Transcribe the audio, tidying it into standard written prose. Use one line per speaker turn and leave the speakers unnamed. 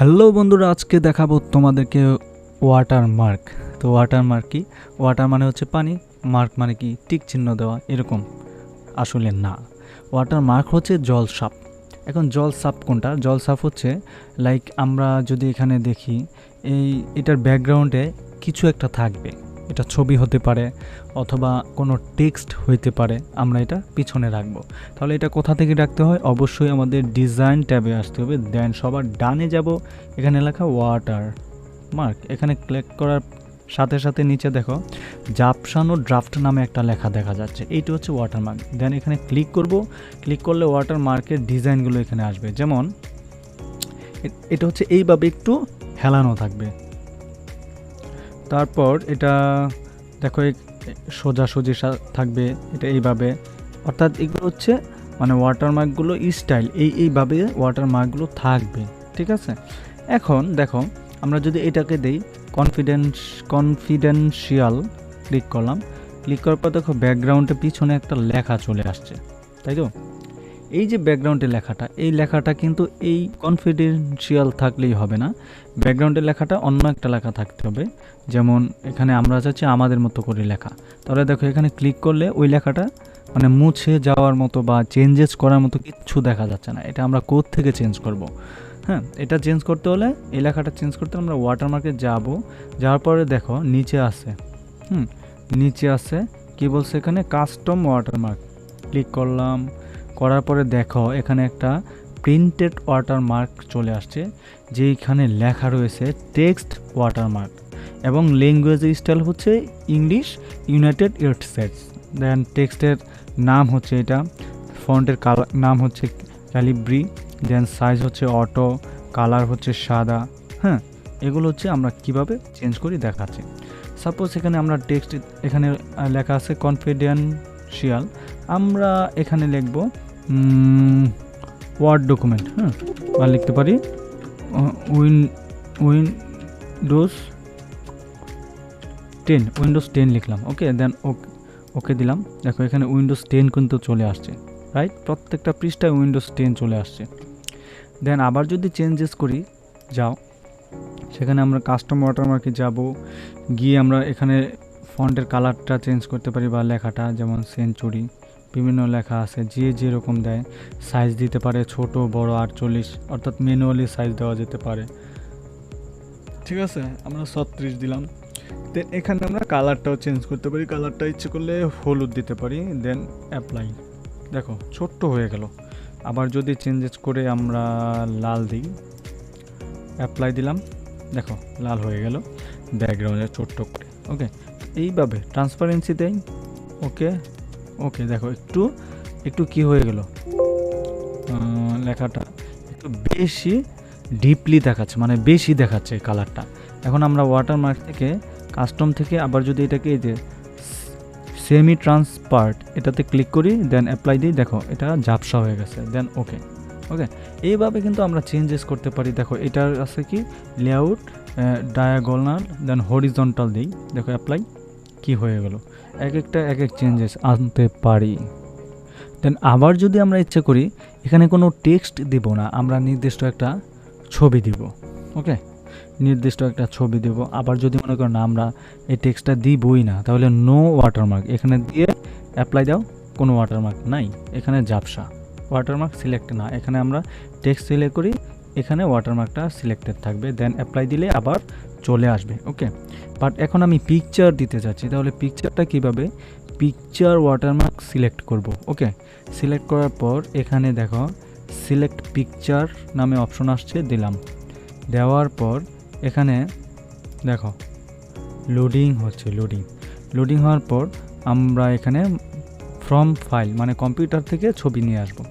Hello বন্ধুরা, আজকে দেখাবো তোমাদেরকে ওয়াটারমার্ক। তো ওয়াটারমার্ক কি? ওয়াটার মানে হচ্ছে পানি, মার্ক মানে কি টিক চিহ্ন দেওয়া, এরকম আসলে না। ওয়াটারমার্ক হচ্ছে জল সাপ। এখন জল সাপ কোনটা? জল সাপ হচ্ছে লাইক আমরা যদি এখানে দেখি এটার ব্যাকগ্রাউন্ডে কিছু একটা থাকবে, এটা ছবি হতে পারে অথবা কোনো টেক্সট হইতে পারে, আমরা এটা পিছনে রাখবো। তাহলে এটা কোথা থেকে রাখতে হয়? অবশ্যই আমাদের ডিজাইন ট্যাবে আসতে হবে, দেন সবার ডানে যাব, এখানে লেখা ওয়াটার মার্ক। এখানে ক্লিক করার সাথে সাথে নিচে দেখো জাপসানো ড্রাফট নামে একটা লেখা দেখা যাচ্ছে, এইটা হচ্ছে ওয়াটারমার্ক। দেন এখানে ক্লিক করব, ক্লিক করলে ওয়াটারমার্কের ডিজাইনগুলো এখানে আসবে। যেমন এটা হচ্ছে এইভাবে একটু হেলানো থাকবে, তারপর এটা দেখো সোজাসুজি থাকবে, এটা এইভাবে। অর্থাৎ এগুলো হচ্ছে মানে ওয়াটারমার্কগুলো স্টাইল এইভাবে ওয়াটারমার্কগুলো থাকবে, ঠিক আছে। এখন দেখো আমরা যদি এটাকে দেই কনফিডেন্সিয়াল, ক্লিক করলাম, ক্লিক করার পর দেখো ব্যাকগ্রাউন্ডে পিছনে একটা লেখা চলে আসছে, তাই তো? এই যে ব্যাকগ্রাউন্ডের লেখাটা, এই লেখাটা কিন্তু এই কনফিডেন্সিয়াল থাকলেই হবে না, ব্যাকগ্রাউন্ডের লেখাটা অন্য একটা লেখা থাকতে হবে। যেমন এখানে আমরা চাচ্ছি আমাদের মতো করে লেখা, তাহলে দেখো এখানে ক্লিক করলে ওই লেখাটা মানে মুছে যাওয়ার মতো বা চেঞ্জেস করার মতো কিচ্ছু দেখা যাচ্ছে না। এটা আমরা কোড থেকে চেঞ্জ করব। হ্যাঁ, এটা চেঞ্জ করতে হলে, এই লেখাটা চেঞ্জ করতে আমরা ওয়াটারমার্কে যাব, যাওয়ার পরে দেখো নিচে আছে, নিচে আছে কি বলছে এখানে, কাস্টম ওয়াটারমার্ক। ক্লিক করলাম, করার পরে দেখো এখানে একটা প্রিন্টেড ওয়াটারমার্ক চলে আসছে, যেখানে লেখা রয়েছে টেক্সট ওয়াটারমার্ক এবং ল্যাঙ্গুয়েজের স্টাইল হচ্ছে ইংলিশ ইউনাইটেড স্টেটস। দেন টেক্সটের নাম হচ্ছে এটা, ফন্টের নাম হচ্ছে ক্যালিব্রি, দেন সাইজ হচ্ছে অটো, কালার হচ্ছে সাদা। হ্যাঁ, এগুলো হচ্ছে আমরা কিভাবে চেঞ্জ করি দেখাচ্ছি। সাপোজ এখানে আমরা টেক্সট, এখানে লেখা আছে কনফিডেন্সিয়াল, আমরা এখানে লিখব ওয়ার্ড ডকুমেন্ট, বা লিখতে পারি উইন্ডোজ 10 লিখলাম, ওকে। দেন ওকে দিলাম, দেখো এখানে উইন্ডোজ 10 কিন্তু চলে আসছে, রাইট? প্রত্যেকটা পৃষ্ঠায় উইন্ডোজ 10 চলে আসছে। দেন আবার যদি চেঞ্জেস করি, যাও সেখানে আমরা কাস্টম ওয়াটারমার্কে যাব, গিয়ে আমরা এখানে ফন্টের কালারটা চেঞ্জ করতে পারি বা লেখাটা, যেমন সেঞ্চুরি, বিভিন্ন লেখা আছে, যে যেরকম দেয়, সাইজ দিতে পারে ছোট বড় 48, অর্থাৎ ম্যানুয়ালি সাইজ দেওয়া যেতে পারে, ঠিক আছে। আমরা 36 দিলাম। দেন এখানে আমরা কালারটাও চেঞ্জ করতে পারি, কালারটা ইচ্ছে করলে হলুদ দিতে পারি। দেন অ্যাপ্লাই, দেখো ছোট্ট হয়ে গেল। আবার যদি চেঞ্জেস করে আমরা লাল দিই, অ্যাপ্লাই দিলাম, দেখো লাল হয়ে গেল ব্যাকগ্রাউন্ডে ছোট্ট করে, ওকে। এইভাবে ট্রান্সপারেন্সি দেই, ওকে ওকে। দেখো একটু কি হয়ে গেল, লেখাটা একটু বেশি ডিপলি দেখাচ্ছে, মানে বেশি দেখাচ্ছে কালারটা। এখন আমরা ওয়াটারমার্ক থেকে, কাস্টম থেকে আবার যদি এটাকে এই যে সেমি ট্রান্সপার্ট, এটাতে ক্লিক করি, দেন অ্যাপ্লাই দিই, দেখো এটা ঝাপসা হয়ে গেছে। দেন ওকে। এইভাবে কিন্তু আমরা চেঞ্জেস করতে পারি। দেখো এটার আছে কি লেআউট ডায়াগোনাল, দেন হরিজন্টাল দিই, দেখো অ্যাপ্লাই, কি হয়ে গেল। এক এক চেঞ্জেস আনতে পারি। দেন আবার যদি আমরা ইচ্ছে করি, এখানে কোনো টেক্সট দিব না, আমরা নির্দিষ্ট একটা ছবি দিব, ওকে, নির্দিষ্ট একটা ছবি দেব। আবার যদি মনে করেন আমরা এই টেক্সটটা দিবই না, তাহলে নো ওয়াটারমার্ক এখানে দিয়ে অ্যাপ্লাই দাও, কোনো ওয়াটারমার্ক নাই, এখানে ঝাপসা, ওয়াটারমার্ক সিলেক্ট না। এখানে আমরা টেক্সট সিলেক্ট করি, এখানে ওয়াটারমার্কটা সিলেক্টেড থাকবে, দেন অ্যাপ্লাই দিলে আবার চলে আসবে, ওকে। বাট এখন আমি পিকচার দিতে চাচ্ছি, তাহলে পিকচারটা কিভাবে? পিকচার ওয়াটারমার্ক সিলেক্ট করব, ওকে। সিলেক্ট করার পর এখানে দেখো সিলেক্ট পিকচার নামে অপশন আসছে, দিলাম। দেওয়ার পর এখানে দেখো লোডিং হচ্ছে, লোডিং হওয়ার পর আমরা এখানে ফ্রম ফাইল মানে কম্পিউটার থেকে ছবি নিয়ে আসবো।